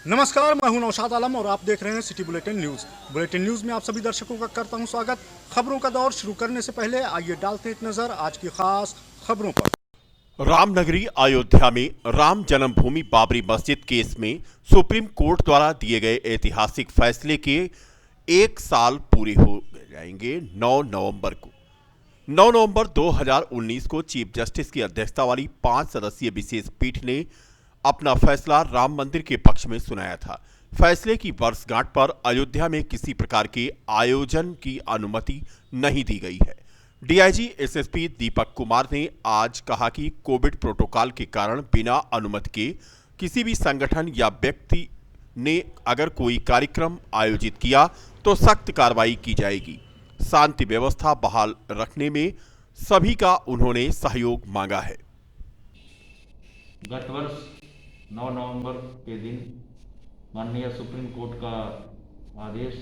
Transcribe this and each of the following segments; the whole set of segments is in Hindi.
नमस्कार, मैं हूं नौशाद आलम और आप देख रहे हैं city bulletin news. Bulletin news में आप सभी दर्शकों का करता हूं स्वागत। खबरों का दौर शुरू करने से पहले आइए डालते एक नजर आज की खास खबरों पर। रामनगरी अयोध्या में राम जन्मभूमि बाबरी मस्जिद केस में सुप्रीम कोर्ट द्वारा दिए गए ऐतिहासिक फैसले के 1 साल पूरे हो जाएंगे 9 नवंबर को। 9 नवंबर 2019 को चीफ जस्टिस की अध्यक्षता वाली 5 सदस्यीय विशेष पीठ ने अपना फैसला राम मंदिर के पक्ष में सुनाया था। फैसले की वर्षगांठ पर अयोध्या में किसी प्रकार के आयोजन की अनुमति नहीं दी गई है। डीआईजी एसएसपी दीपक कुमार ने आज कहा कि कोविड प्रोटोकॉल के कारण बिना अनुमति के किसी भी संगठन या व्यक्ति ने अगर कोई कार्यक्रम आयोजित किया तो सख्त कार्रवाई की जाएगी। शांति व्यवस्था बहाल रखने में सभी का उन्होंने सहयोग मांगा है। गत वर्ष 9 नवंबर के दिन माननीय सुप्रीम कोर्ट का आदेश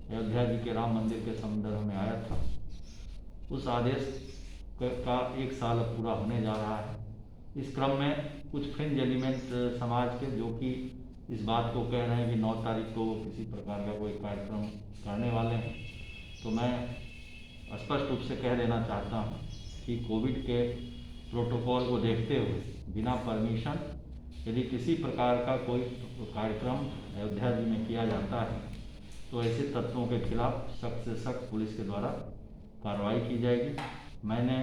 अयोध्या जी के राम मंदिर के संदर्भ में आया था। उस आदेश का 1 साल अब पूरा होने जा रहा है। इस क्रम में कुछ फ्रिंज एलिमेंट समाज के जो कि इस बात को कह रहे हैं कि 9 तारीख को किसी प्रकार का कोई कार्यक्रम करने वाले हैं, तो मैं स्पष्ट रूप से कह देना चाहता हूं कि कोविड के प्रोटोकॉल को देखते हुए बिना परमिशन यदि किसी प्रकार का कोई कार्यक्रम अयोध्या जी में किया जाता है तो ऐसे तत्वों के खिलाफ सख्त से सख्त पुलिस के द्वारा कार्रवाई की जाएगी। मैंने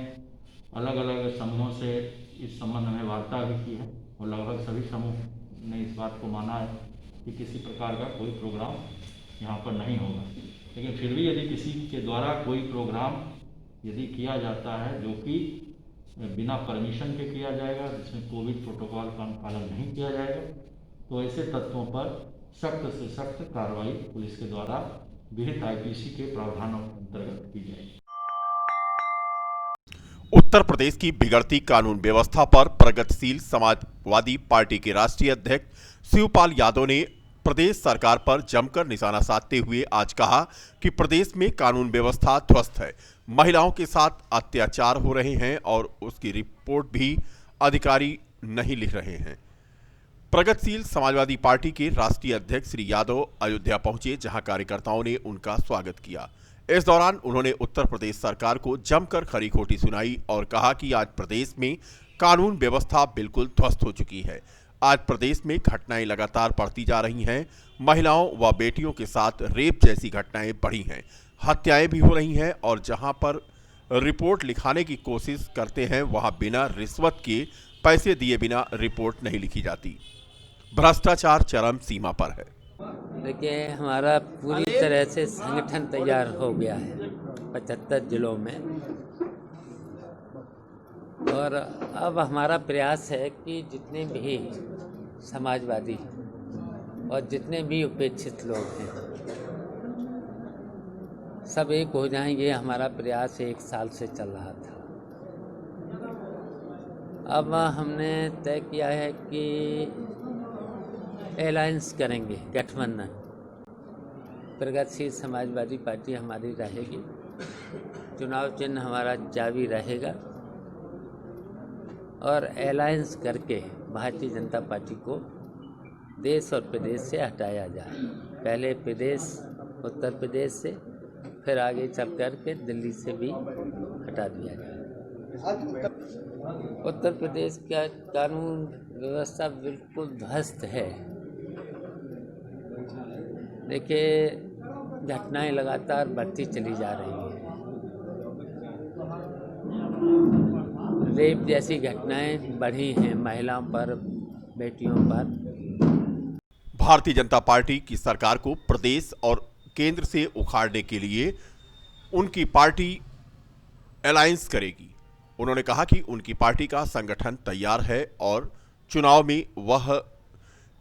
अलग अलग समूहों से इस संबंध में वार्ता भी की है और लगभग सभी समूह ने इस बात को माना है कि किसी प्रकार का कोई प्रोग्राम यहाँ पर नहीं होगा। लेकिन फिर भी यदि किसी के द्वारा कोई प्रोग्राम यदि किया जाता है जो कि बिना परमिशन के किया जाएगा, जिसमें कोविड प्रोटोकॉल का पालन नहीं किया जाएगा, तो ऐसे तत्वों पर सख्त से सख्त कार्रवाई पुलिस के द्वारा विहित आईपीसी के प्रावधानों के अंतर्गत की जाएगी। उत्तर प्रदेश की बिगड़ती कानून व्यवस्था पर प्रगतिशील समाजवादी पार्टी के राष्ट्रीय अध्यक्ष शिवपाल यादव ने प्रदेश सरकार पर जमकर निशाना साधते हुए आज कहा कि प्रदेश में कानून व्यवस्था ध्वस्त है, महिलाओं के साथ अत्याचार हो रहे हैं और उसकी रिपोर्ट भी अधिकारी नहीं लिख रहे हैं। प्रगतिशील समाजवादी पार्टी के राष्ट्रीय अध्यक्ष श्री यादव अयोध्या पहुंचे, जहां कार्यकर्ताओं ने उनका स्वागत किया। इस दौरान उन्होंने उत्तर प्रदेश सरकार को जमकर खरी खोटी सुनाई और कहा कि आज प्रदेश में कानून व्यवस्था बिल्कुल ध्वस्त हो चुकी है। आज प्रदेश में घटनाएं लगातार बढ़ती जा रही हैं। महिलाओं व बेटियों के साथ रेप जैसी घटनाएं बढ़ी हैं, हत्याएं भी हो रही हैं और जहां पर रिपोर्ट लिखाने की कोशिश करते हैं वहां बिना रिश्वत के पैसे दिए बिना रिपोर्ट नहीं लिखी जाती। भ्रष्टाचार चरम सीमा पर है। देखिए, हमारा पूरी तरह से संगठन तैयार हो गया है 75 जिलों में, और अब हमारा प्रयास है कि जितने भी समाजवादी और जितने भी उपेक्षित लोग हैं सब एक हो जाएंगे। हमारा प्रयास 1 साल से चल रहा था। अब हमने तय किया है कि अलायंस करेंगे, गठबंधन। प्रगतिशील समाजवादी पार्टी हमारी रहेगी, चुनाव चिन्ह हमारा जावी रहेगा और अलायंस करके भारतीय जनता पार्टी को देश और प्रदेश से हटाया जाए। पहले प्रदेश, उत्तर प्रदेश से, फिर आगे चल कर के दिल्ली से भी हटा दिया जाए। उत्तर प्रदेश का कानून व्यवस्था बिल्कुल ध्वस्त है। देखिए, घटनाएं लगातार बढ़ती चली जा रही हैं। रेप जैसी घटनाएं बढ़ी हैं महिलाओं पर, बेटियों पर। भारतीय जनता पार्टी की सरकार को प्रदेश और केंद्र से उखाड़ने के लिए उनकी पार्टी अलायंस करेगी। उन्होंने कहा कि उनकी पार्टी का संगठन तैयार है और चुनाव में वह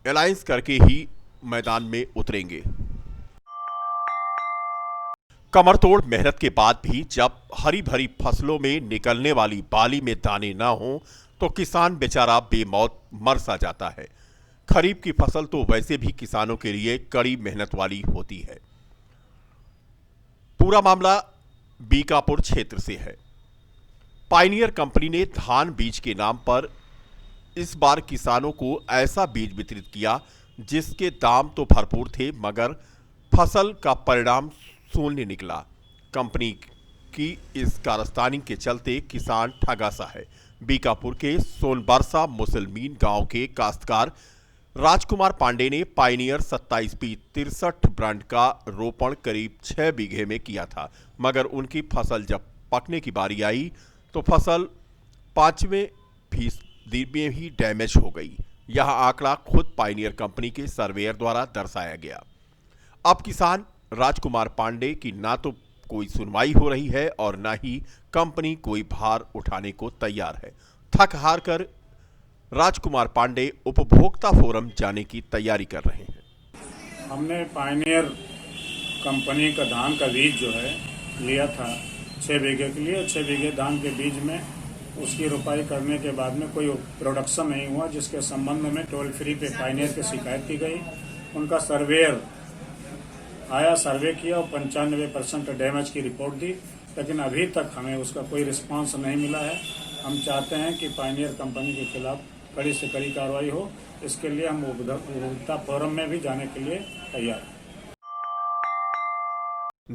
अलायंस करके ही मैदान में उतरेंगे। कमरतोड़ मेहनत के बाद भी जब हरी भरी फसलों में निकलने वाली बाली में दाने ना हो तो किसान बेचारा बेमौत मर सा जाता है। खरीफ की फसल तो वैसे भी किसानों के लिए कड़ी मेहनत वाली होती है। पूरा मामला बीकापुर क्षेत्र से है। पायनियर कंपनी ने धान बीज के नाम पर इस बार किसानों को ऐसा बीज वितरित किया जिसके दाम तो भरपूर थे मगर फसल का परिणाम शून्य निकला। कंपनी की इस कारस्तानी के चलते किसान ठगासा है। बीकापुर के सोनबरसा मुसलमीन गांव के काश्तकार राजकुमार पांडे ने पायनियर 27P63 ब्रांड का रोपण करीब 6 बीघे में किया था, मगर उनकी फसल जब पकने की बारी आई तो फसल 5% में ही डैमेज हो गई। यह आंकड़ा खुद पायनियर कंपनी के सर्वेयर द्वारा दर्शाया गया। अब किसान राजकुमार पांडे की ना तो कोई सुनवाई हो रही है और ना ही कंपनी कोई भार उठाने को तैयार है। थक हार कर राजकुमार पांडे उपभोक्ता फोरम जाने की तैयारी कर रहे हैं। हमने पायनियर कंपनी का धान का बीज जो है लिया था 6 बीघे के लिए। 6 बीघे धान के बीज में उसकी रोपाई करने के बाद में कोई प्रोडक्शन नहीं हुआ, जिसके संबंध में टोल फ्री पे पायनियर की शिकायत की गई। उनका सर्वेयर आया, सर्वे किया और 95% डैमेज की रिपोर्ट दी, लेकिन अभी तक हमें उसका कोई रिस्पांस नहीं मिला है। हम चाहते हैं कि पायनियर कंपनी के खिलाफ कड़ी से कड़ी कार्रवाई हो। इसके लिए हम उपभोक्ता फोरम में भी जाने के लिए तैयार हैं।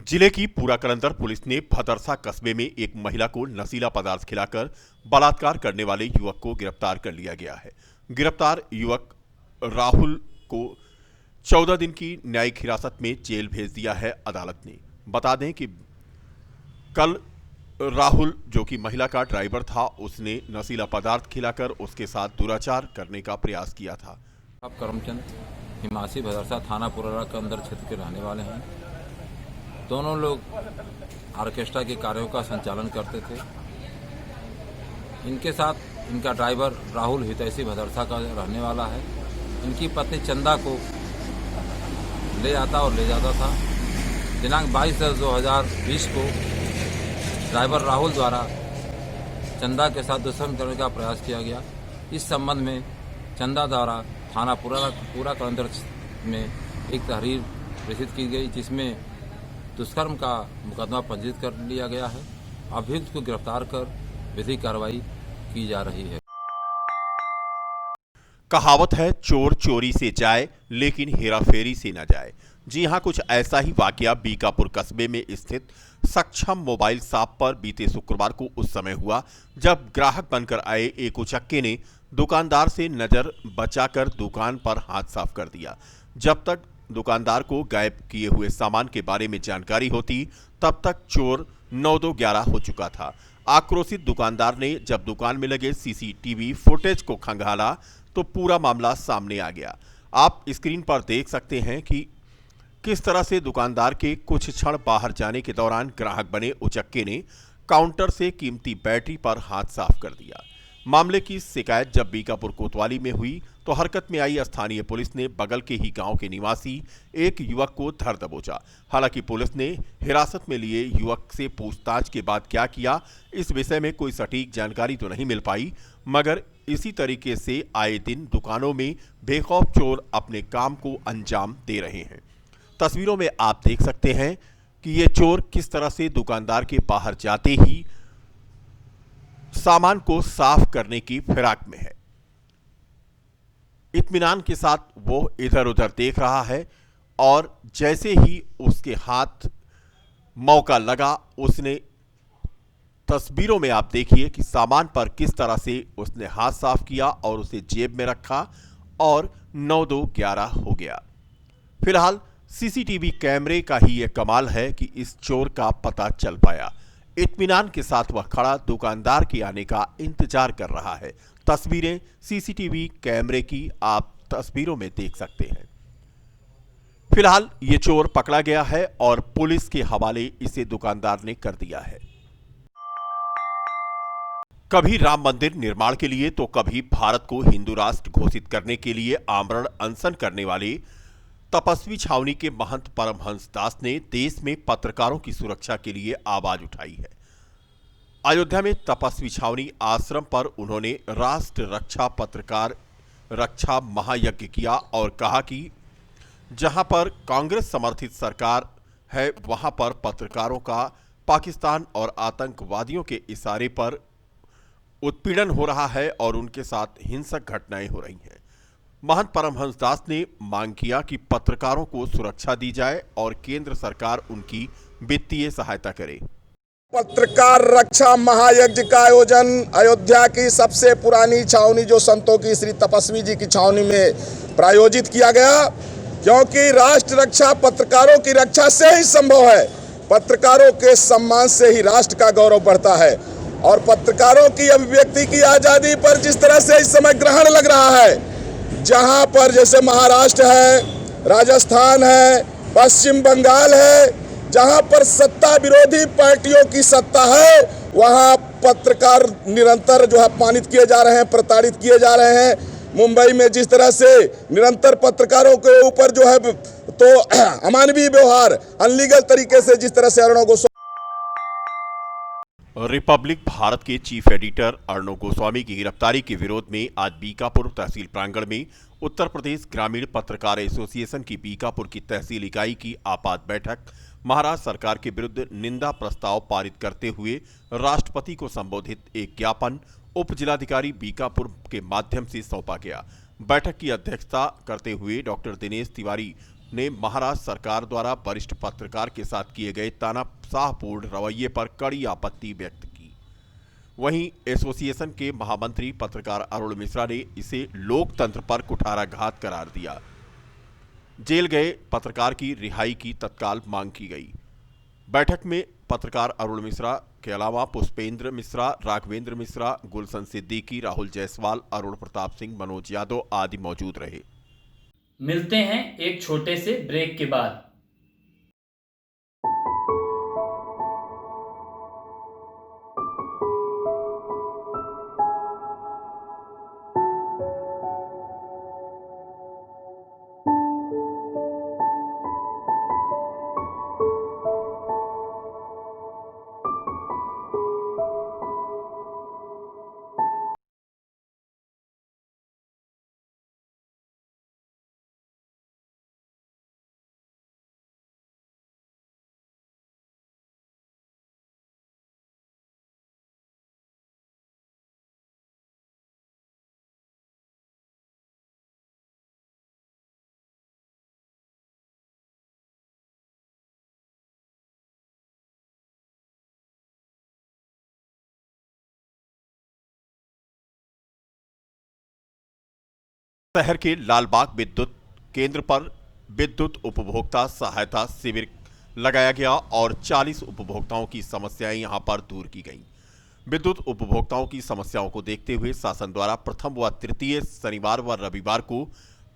जिले की पूरा कलंदर पुलिस ने भदरसा कस्बे में एक महिला को नशीला पदार्थ खिलाकर बलात्कार करने वाले युवक को गिरफ्तार कर लिया गया है। गिरफ्तार युवक राहुल को 14 दिन की न्यायिक हिरासत में जेल भेज दिया है अदालत ने। बता दें कि कल राहुल, जो कि महिला का ड्राइवर था, उसने नशीला पदार्थ खिलाकर उसके साथ दुराचार करने का प्रयास किया था। आप करमचंद हिमासी भदरसा थाना पुरारा के अंदर क्षेत्र के रहने वाले हैं। दोनों लोग ऑर्केस्ट्रा के कार्यों का संचालन करते थे। इनके साथ इनका ड्राइवर राहुल हितैषी भदरसा का रहने वाला है। इनकी पत्नी चंदा को ले आता और ले जाता था। दिनांक 22/10/2020 को ड्राइवर राहुल द्वारा चंदा के साथ दुष्कर्म करने का प्रयास किया गया। इस संबंध में चंदा द्वारा थाना पूरा कलंदर में एक तहरीर प्रेषित की गई, जिसमें दुष्कर्म का मुकदमा पंजीकृत कर लिया गया है। अभियुक्त को गिरफ्तार कर विधिक कार्रवाई की जा रही है। कहावत है, चोर चोरी से जाए लेकिन हेराफेरी से न जाए। जी हां, कुछ ऐसा ही वाकया बीकापुर कस्बे में स्थित सक्षम मोबाइल शॉप पर बीते शुक्रवार को उस समय हुआ जब ग्राहक बनकर आए एक उचक्के ने दुकानदार से नजर बचाकर दुकान पर हाथ साफ कर दिया। जब तक दुकानदार को गायब किए हुए सामान के बारे में जानकारी होती, तब तक चोर 9-2-11 हो चुका था। आक्रोशित दुकानदार ने जब दुकान में लगे सीसीटीवी फुटेज को खंगाला तो पूरा मामला सामने आ गया। आप स्क्रीन पर देख सकते हैं कि किस तरह से दुकानदार के कुछ क्षण बाहर जाने के दौरान ग्राहक बने उचक्के ने काउंटर से कीमती बैटरी पर हाथ साफ कर दिया। मामले की शिकायत जब बीकापुर कोतवाली में हुई तो हरकत में आई स्थानीय पुलिस ने बगल के ही गांव के निवासी एक युवक को धर दबोचा। हालांकि पुलिस ने हिरासत में लिए युवक से पूछताछ के बाद क्या किया, इस विषय में कोई सटीक जानकारी तो नहीं मिल पाई, मगर इसी तरीके से आए दिन दुकानों में बेखौफ चोर अपने काम को अंजाम दे रहे हैं। तस्वीरों में आप देख सकते हैं कि ये चोर किस तरह से दुकानदार के बाहर जाते ही सामान को साफ करने की फिराक में है। इत्मीनान के साथ वो इधर उधर देख रहा है और जैसे ही उसके हाथ मौका लगा, उसने तस्वीरों में आप देखिए कि सामान पर किस तरह से उसने हाथ साफ किया और उसे जेब में रखा और 9-2-11 हो गया। फिलहाल सीसीटीवी कैमरे का ही यह कमाल है कि इस चोर का पता चल पाया। इत्मीनान के साथ वह खड़ा दुकानदार के आने का इंतजार कर रहा है। तस्वीरें सीसीटीवी कैमरे की आप तस्वीरों में देख सकते हैं। फिलहाल ये चोर पकड़ा गया है और पुलिस के हवाले इसे दुकानदार ने कर दिया है। कभी राम मंदिर निर्माण के लिए तो कभी भारत को हिंदू राष्ट्र घोषित करने के लिए आमरण अनशन करने वाले तपस्वी छावनी के महंत परमहंस दास ने देश में पत्रकारों की सुरक्षा के लिए आवाज उठाई है। अयोध्या में तपस्वी छावनी आश्रम पर उन्होंने राष्ट्र रक्षा पत्रकार रक्षा महायज्ञ किया और कहा कि जहां पर कांग्रेस समर्थित सरकार है, वहां पर पत्रकारों का पाकिस्तान और आतंकवादियों के इशारे पर उत्पीड़न हो रहा है और उनके साथ हिंसक घटनाएं हो रही हैं। महंत परमहंस दास ने मांग किया कि पत्रकारों को सुरक्षा दी जाए और केंद्र सरकार उनकी वित्तीय सहायता करे। पत्रकार रक्षा महायज्ञ का आयोजन अयोध्या की सबसे पुरानी छावनी जो संतों की श्री तपस्वी जी की छावनी में प्रायोजित किया गया, क्योंकि राष्ट्र रक्षा पत्रकारों की रक्षा से ही संभव है। पत्रकारों के सम्मान से ही राष्ट्र का गौरव बढ़ता है और पत्रकारों की अभिव्यक्ति की आज़ादी पर जिस तरह से इस समय ग्रहण लग रहा है, जहां पर जैसे महाराष्ट्र है, राजस्थान है, पश्चिम बंगाल है, जहां पर सत्ता विरोधी पार्टियों की सत्ता है, वहां पत्रकार निरंतर जो है अपमानित किए जा रहे हैं, प्रताड़ित किए जा रहे हैं। मुंबई में जिस तरह से निरंतर पत्रकारों के ऊपर जो है तो अमानवीय व्यवहार, अनलीगल तरीके से जिस तरह से अर्णव गोस्वामी रिपब्लिक भारत के चीफ एडिटर अर्णव गोस्वामी की गिरफ्तारी के विरोध में आज बीकापुर तहसील प्रांगण में उत्तर प्रदेश ग्रामीण पत्रकार एसोसिएशन की बीकापुर की तहसील इकाई की आपात बैठक महाराष्ट्र सरकार के विरुद्ध निंदा प्रस्ताव पारित करते हुए राष्ट्रपति को संबोधित एक ज्ञापन उप जिलाधिकारी बीकापुर के माध्यम से सौंपा गया। बैठक की अध्यक्षता करते हुए डॉक्टर दिनेश तिवारी ने महाराष्ट्र सरकार द्वारा वरिष्ठ पत्रकार के साथ किए गए तानाशाहपूर्ण रवैये पर कड़ी आपत्ति व्यक्त की। वहीं एसोसिएशन के महामंत्री पत्रकार अरुण मिश्रा ने इसे लोकतंत्र पर कुठाराघात करार दिया। जेल गए पत्रकार की रिहाई की तत्काल मांग की गई। बैठक में पत्रकार अरुण मिश्रा के अलावा पुष्पेंद्र मिश्रा, राघवेंद्र मिश्रा, गुलशन सिद्दीकी, राहुल जायसवाल, अरुण प्रताप सिंह, मनोज यादव आदि मौजूद रहे। मिलते हैं एक छोटे से ब्रेक के बाद। शहर के लालबाग विद्युत केंद्र पर विद्युत उपभोक्ता सहायता शिविर लगाया गया और 40 उपभोक्ताओं की समस्याएं यहां पर दूर की गईं। विद्युत उपभोक्ताओं की समस्याओं को देखते हुए शासन द्वारा प्रथम व तृतीय शनिवार व रविवार को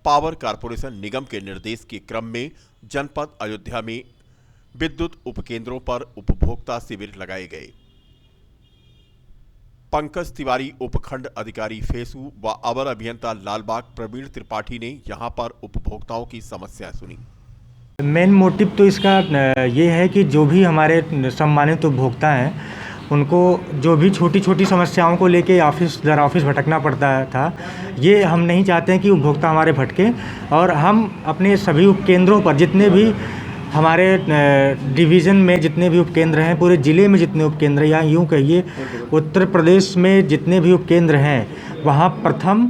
पावर कारपोरेशन निगम के निर्देश के क्रम में जनपद अयोध्या में विद्युत उपकेंद्रों पर उपभोक्ता शिविर लगाए गए। पंकज तिवारी उपखंड अधिकारी फेसू व अवर अभियंता लालबाग प्रवीण त्रिपाठी ने यहां पर उपभोक्ताओं की समस्या सुनी। मेन मोटिव तो इसका ये है कि जो भी हमारे सम्मानित उपभोक्ता हैं उनको जो भी छोटी छोटी समस्याओं को लेके ऑफिस दर ऑफिस भटकना पड़ता था, ये हम नहीं चाहते हैं कि उपभोक्ता हमारे भटके और हम अपने सभी उपकेंद्रों पर जितने भी हमारे डिवीज़न में जितने भी उपकेंद्र हैं, पूरे ज़िले में जितने उपकेंद्र या यूँ कहिए उत्तर प्रदेश में जितने भी उपकेंद्र हैं, वहाँ प्रथम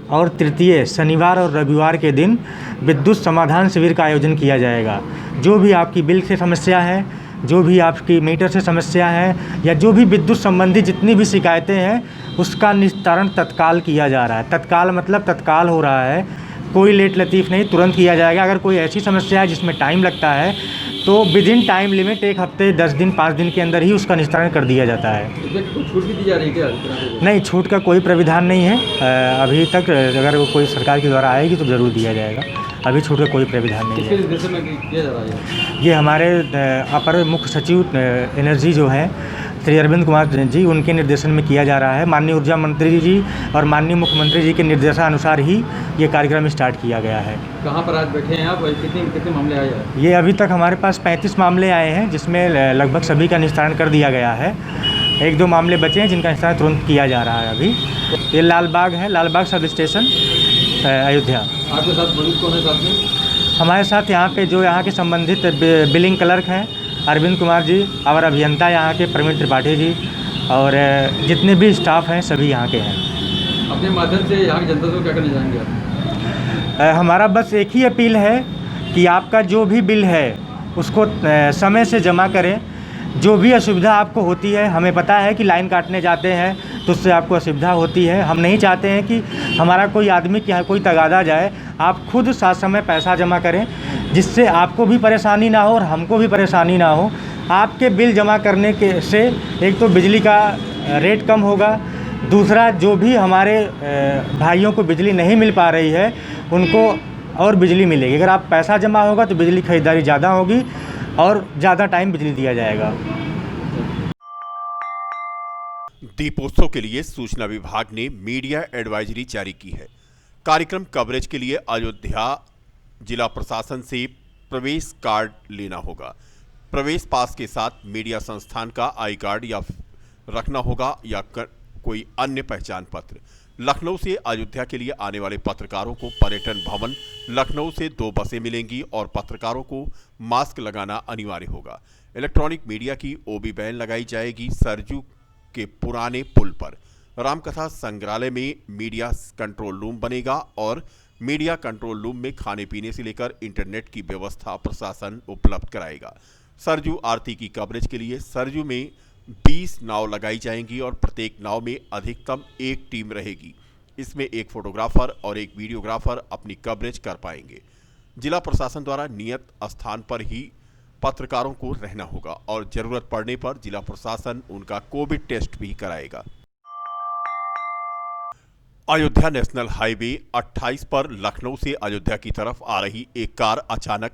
और तृतीय शनिवार और रविवार के दिन विद्युत समाधान शिविर का आयोजन किया जाएगा। जो भी आपकी बिल से समस्या है, जो भी आपकी मीटर से समस्या है या जो भी विद्युत संबंधी जितनी भी शिकायतें हैं, उसका निस्तारण तत्काल किया जा रहा है। तत्काल मतलब तत्काल हो रहा है, कोई लेट लतीफ़ नहीं, तुरंत किया जाएगा। अगर कोई ऐसी समस्या है जिसमें टाइम लगता है तो विदिन टाइम लिमिट 1 हफ्ते 10 दिन 5 दिन के अंदर ही उसका निस्तारण कर दिया जाता है। छूट भी दी जा रही है क्या? नहीं, छूट का कोई प्राविधान नहीं है अभी तक। अगर वो कोई सरकार के द्वारा आएगी तो ज़रूर दिया जाएगा। अभी छूट का कोई प्राविधान नहीं है। निर्देश में किया जा रहा है? ये हमारे अपर मुख्य सचिव एनर्जी जो है श्री अरविंद कुमार जी, उनके निर्देशन में किया जा रहा है। माननीय ऊर्जा मंत्री जी और माननीय मुख्यमंत्री जी के निर्देशानुसार ही ये कार्यक्रम स्टार्ट किया गया है। कहाँ पर आज बैठे हैं आप? कितने मामले आए हैं? ये अभी तक हमारे पास 35 मामले आए हैं, जिसमें लगभग सभी का निस्तारण कर दिया गया है। 1-2 मामले बचे हैं जिनका निस्तारण तुरंत किया जा रहा है। अभी ये लालबाग है, लालबाग सब स्टेशन अयोध्या। आपके साथ पुलिस कौन है साथ में? हमारे साथ यहाँ पे जो यहाँ के संबंधित बिलिंग क्लर्क हैं अरविंद कुमार जी और अभियंता यहाँ के प्रवीण त्रिपाठी जी और जितने भी स्टाफ हैं सभी यहाँ के हैं। अपने माध्यम से यहाँ की जनता को क्या करना चाहेंगे आप? हमारा बस एक ही अपील है कि आपका जो भी बिल है उसको समय से जमा करें। जो भी असुविधा आपको होती है, हमें पता है कि लाइन काटने जाते हैं तो उससे आपको असुविधा होती है। हम नहीं चाहते हैं कि हमारा कोई आदमी के यहाँ कोई तगादा जाए। आप खुद साथ समय पैसा जमा करें, जिससे आपको भी परेशानी ना हो और हमको भी परेशानी ना हो। आपके बिल जमा करने के से एक तो बिजली का रेट कम होगा, दूसरा जो भी हमारे भाइयों को बिजली नहीं मिल पा रही है उनको और बिजली मिलेगी। अगर आप पैसा जमा होगा तो बिजली खरीदारी ज़्यादा होगी और ज़्यादा टाइम बिजली दिया जाएगा। दीपोत्सव के लिए सूचना विभाग ने मीडिया एडवाइजरी जारी की है। कार्यक्रम कवरेज के लिए अयोध्या जिला प्रशासन से प्रवेश कार्ड लेना होगा। प्रवेश पास के साथ मीडिया संस्थान का आई कार्ड या रखना होगा या कोई अन्य पहचान पत्र। लखनऊ से अयोध्या के लिए आने वाले पत्रकारों को पर्यटन भवन लखनऊ से 2 बसें मिलेंगी और पत्रकारों को मास्क लगाना अनिवार्य होगा। इलेक्ट्रॉनिक मीडिया की ओबी बैन लगाई जाएगी। सरजू के पुराने पुल पर रामकथा संग्रहालय में मीडिया कंट्रोल रूम बनेगा और मीडिया कंट्रोल रूम में खाने पीने से लेकर इंटरनेट की व्यवस्था प्रशासन उपलब्ध कराएगा। सरजू आरती की कवरेज के लिए सरजू में 20 नाव लगाई जाएंगी और प्रत्येक नाव में अधिकतम 1 टीम रहेगी। इसमें एक फोटोग्राफर और एक वीडियोग्राफर अपनी कवरेज कर पाएंगे। जिला प्रशासन द्वारा नियत स्थान पर ही पत्रकारों को रहना होगा और जरूरत पड़ने पर जिला प्रशासन उनका कोविड टेस्ट भी कराएगा। अयोध्या नेशनल हाईवे 28 पर लखनऊ से अयोध्या की तरफ आ रही एक कार अचानक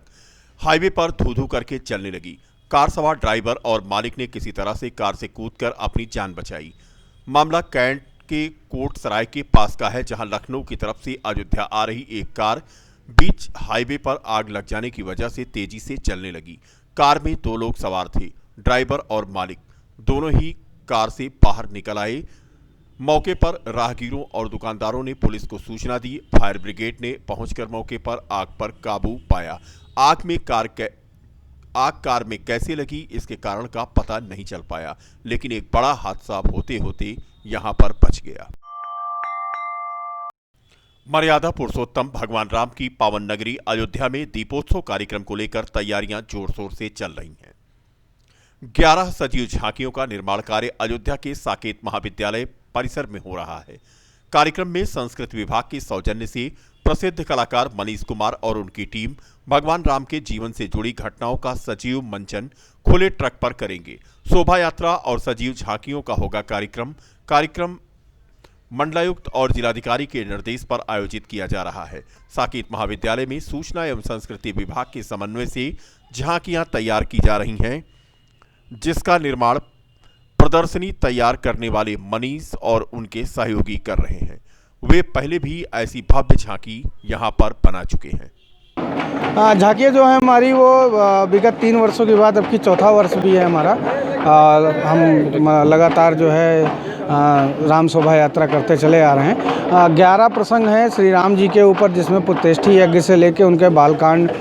हाईवे पर धू-धू करके चलने लगी। कार सवार ड्राइवर और मालिक ने किसी तरह से कार से कूदकर अपनी जान बचाई। मामला कैंट के कोट सराय के पास का है, जहां लखनऊ की तरफ से अयोध्या आ रही एक कार बीच हाईवे पर आग लग जाने की वजह से तेजी से चलने लगी। कार में 2 लोग सवार थे, ड्राइवर और मालिक दोनों ही कार से बाहर निकल आए। मौके पर राहगीरों और दुकानदारों ने पुलिस को सूचना दी। फायर ब्रिगेड ने पहुंचकर मौके पर आग पर काबू पाया। आग कार में कैसे लगी इसके कारण का पता नहीं चल पाया, लेकिन एक बड़ा हादसा होते होते यहां पर बच गया। मर्यादा पुरुषोत्तम भगवान राम की पावन नगरी अयोध्या में दीपोत्सव कार्यक्रम को लेकर तैयारियां जोर शोर से चल रही हैं। 11 सजीव झांकियों का निर्माण कार्य अयोध्या के साकेत महाविद्यालय परिसर में हो रहा है। कार्यक्रम में संस्कृत विभाग के सौजन्य से प्रसिद्ध कलाकार मनीष कुमार और उनकी टीम भगवान राम के जीवन से जुड़ी घटनाओं का सजीव मंचन खुले ट्रक पर करेंगे। शोभा यात्रा और सजीव झांकियों का होगा कार्यक्रम मंडलायुक्त और जिलाधिकारी के निर्देश पर आयोजित किया जा रहा है। साकेत महाविद्यालय में सूचना एवं संस्कृति विभाग के समन्वय से झांकियां तैयार की जा रही हैं, जिसका निर्माण प्रदर्शनी तैयार करने वाले मनीष और उनके सहयोगी कर रहे हैं। वे पहले भी ऐसी भव्य झांकी यहां पर बना चुके हैं। झांकियाँ जो है हमारी वो विगत 3 वर्षों के बाद अब की 4था वर्ष भी है हमारा। हम लगातार जो है राम शोभा यात्रा करते चले आ रहे हैं। 11 प्रसंग हैं श्री राम जी के ऊपर, जिसमें पुत्तेष्टि यज्ञ से लेके उनके बालकांड,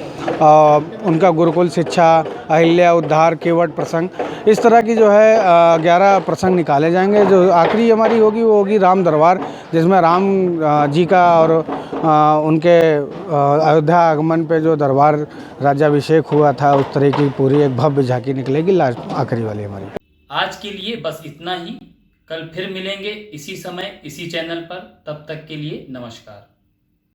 उनका गुरुकुल शिक्षा, अहिल्या उद्धार, केवट प्रसंग, इस तरह की जो है 11 प्रसंग निकाले जाएंगे। जो आखिरी हमारी होगी वो होगी राम दरबार, जिसमें राम जी का और उनके अयोध्या आगमन पे जो दरबार राज्याभिषेक हुआ था उस तरह की पूरी एक भव्य झांकी निकलेगी लास्ट आखिरी वाली हमारी। आज के लिए बस इतना ही। कल फिर मिलेंगे इसी समय इसी चैनल पर। तब तक के लिए नमस्कार।